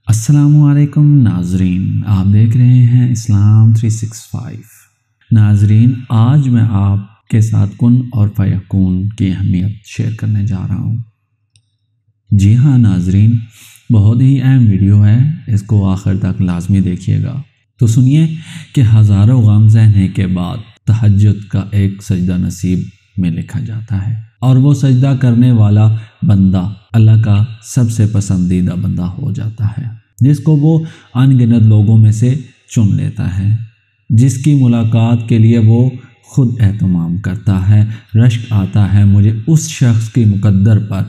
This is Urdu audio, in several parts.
السلام علیکم ناظرین، آپ دیکھ رہے ہیں اسلام 365۔ ناظرین، آج میں آپ کے ساتھ کن اور فیکون کی اہمیت شیئر کرنے جا رہا ہوں۔ جی ہاں ناظرین، بہت ہی اہم ویڈیو ہے، اس کو آخر تک لازمی دیکھیے گا۔ تو سنیے کہ ہزاروں غم سہنے کے بعد تہجد کا ایک سجدہ نصیب میں لکھا جاتا ہے، اور وہ سجدہ کرنے والا بندہ اللہ کا سب سے پسندیدہ بندہ ہو جاتا ہے، جس کو وہ ان گنت لوگوں میں سے چن لیتا ہے، جس کی ملاقات کے لیے وہ خود اہتمام کرتا ہے۔ رشک آتا ہے مجھے اس شخص کی مقدر پر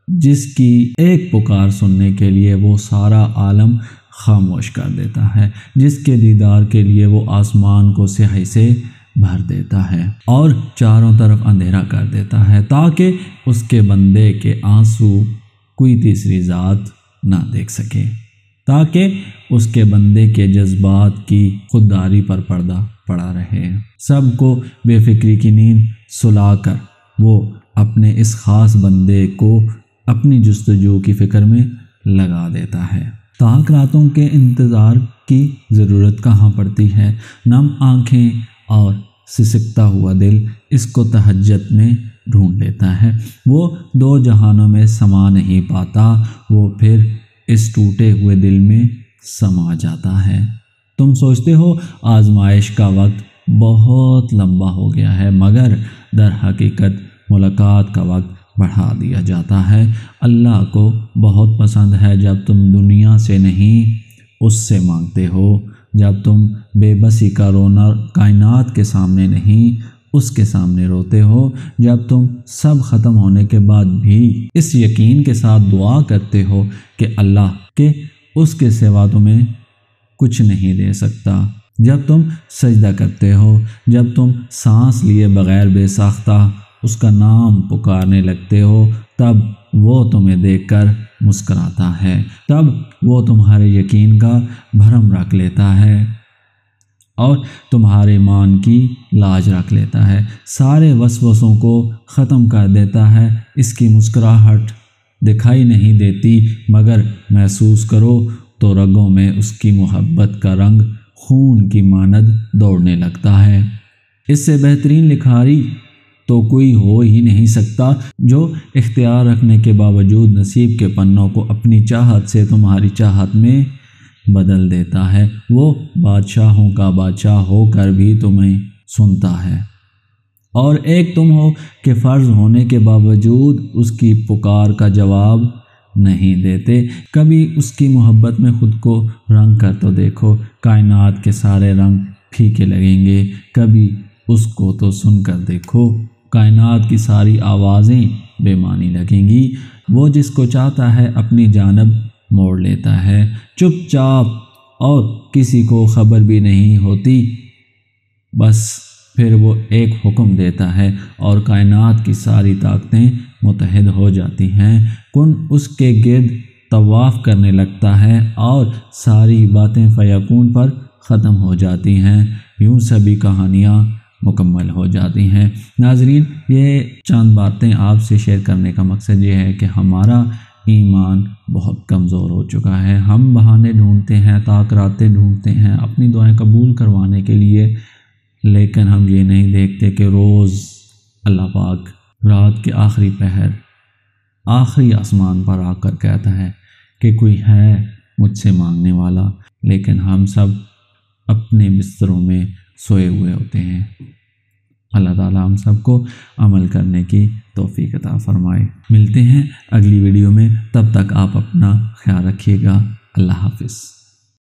جس کی ایک پکار سننے کے لیے وہ سارا عالم خاموش کر دیتا ہے، جس کے دیدار کے لیے وہ آسمان کو سیاہی سے بھر دیتا ہے اور چاروں طرف اندھیرا کر دیتا ہے، تاکہ اس کے بندے کے آنسو کوئی تیسری ذات نہ دیکھ سکے، تاکہ اس کے بندے کے جذبات کی خودداری پر پردہ پڑا رہے۔ سب کو بے فکری کی نیند سلا کر وہ اپنے اس خاص بندے کو اپنی جستجو کی فکر میں لگا دیتا ہے۔ تاک راتوں کے انتظار کی ضرورت کہاں پڑتی ہے، نم آنکھیں اور سسکتا ہوا دل اس کو تہجد میں ڈھونڈ لیتا ہے۔ وہ دو جہانوں میں سما نہیں پاتا، وہ پھر اس ٹوٹے ہوئے دل میں سما جاتا ہے۔ تم سوچتے ہو آزمائش کا وقت بہت لمبا ہو گیا ہے، مگر در حقیقت ملاقات کا وقت بڑھا دیا جاتا ہے۔ اللہ کو بہت پسند ہے جب تم دنیا سے نہیں اس سے مانگتے ہو، جب تم بے بسی کا رونا کائنات کے سامنے نہیں اس کے سامنے روتے ہو، جب تم سب ختم ہونے کے بعد بھی اس یقین کے ساتھ دعا کرتے ہو کہ اللہ کے اس کے سوا تمہیں کچھ نہیں دے سکتا، جب تم سجدہ کرتے ہو، جب تم سانس لیے بغیر بے ساختہ اس کا نام پکارنے لگتے ہو، تب وہ تمہیں دیکھ کر مسکراتا ہے، تب وہ تمہارے یقین کا بھرم رکھ لیتا ہے اور تمہارے ایمان کی لاج رکھ لیتا ہے، سارے وسوسوں کو ختم کر دیتا ہے۔ اس کی مسکراہٹ دکھائی نہیں دیتی، مگر محسوس کرو تو رگوں میں اس کی محبت کا رنگ خون کی مانند دوڑنے لگتا ہے۔ اس سے بہترین لکھاری تو کوئی ہو ہی نہیں سکتا، جو اختیار رکھنے کے باوجود نصیب کے پنوں کو اپنی چاہت سے تمہاری چاہت میں بدل دیتا ہے۔ وہ بادشاہوں کا بادشاہ ہو کر بھی تمہیں سنتا ہے، اور ایک تم ہو کہ فرض ہونے کے باوجود اس کی پکار کا جواب نہیں دیتے۔ کبھی اس کی محبت میں خود کو رنگ کر تو دیکھو، کائنات کے سارے رنگ پھیکے لگیں گے۔ کبھی اس کو تو سن کر دیکھو، کائنات کی ساری آوازیں بے معنی لگیں گی۔ وہ جس کو چاہتا ہے اپنی جانب موڑ لیتا ہے، چپ چاپ، اور کسی کو خبر بھی نہیں ہوتی، بس پھر وہ ایک حکم دیتا ہے اور کائنات کی ساری طاقتیں متحد ہو جاتی ہیں۔ کن اس کے گرد طواف کرنے لگتا ہے اور ساری باتیں فیکون پر ختم ہو جاتی ہیں، یوں سبھی کہانیاں مکمل ہو جاتی ہیں۔ ناظرین، یہ چند باتیں آپ سے شیئر کرنے کا مقصد یہ ہے کہ ہمارا ایمان بہت کمزور ہو چکا ہے۔ ہم بہانے ڈھونڈتے ہیں، طاق راتیں ڈھونڈتے ہیں اپنی دعائیں قبول کروانے کے لیے، لیکن ہم یہ نہیں دیکھتے کہ روز اللہ پاک رات کے آخری پہر آخری آسمان پر آ کر کہتا ہے کہ کوئی ہے مجھ سے مانگنے والا، لیکن ہم سب اپنے بستروں میں سوئے ہوئے ہوتے ہیں۔ اللہ تعالیٰ ہم سب کو عمل کرنے کی توفیق عطا فرمائے۔ ملتے ہیں اگلی ویڈیو میں، تب تک آپ اپنا خیال رکھیے گا۔ اللہ حافظ۔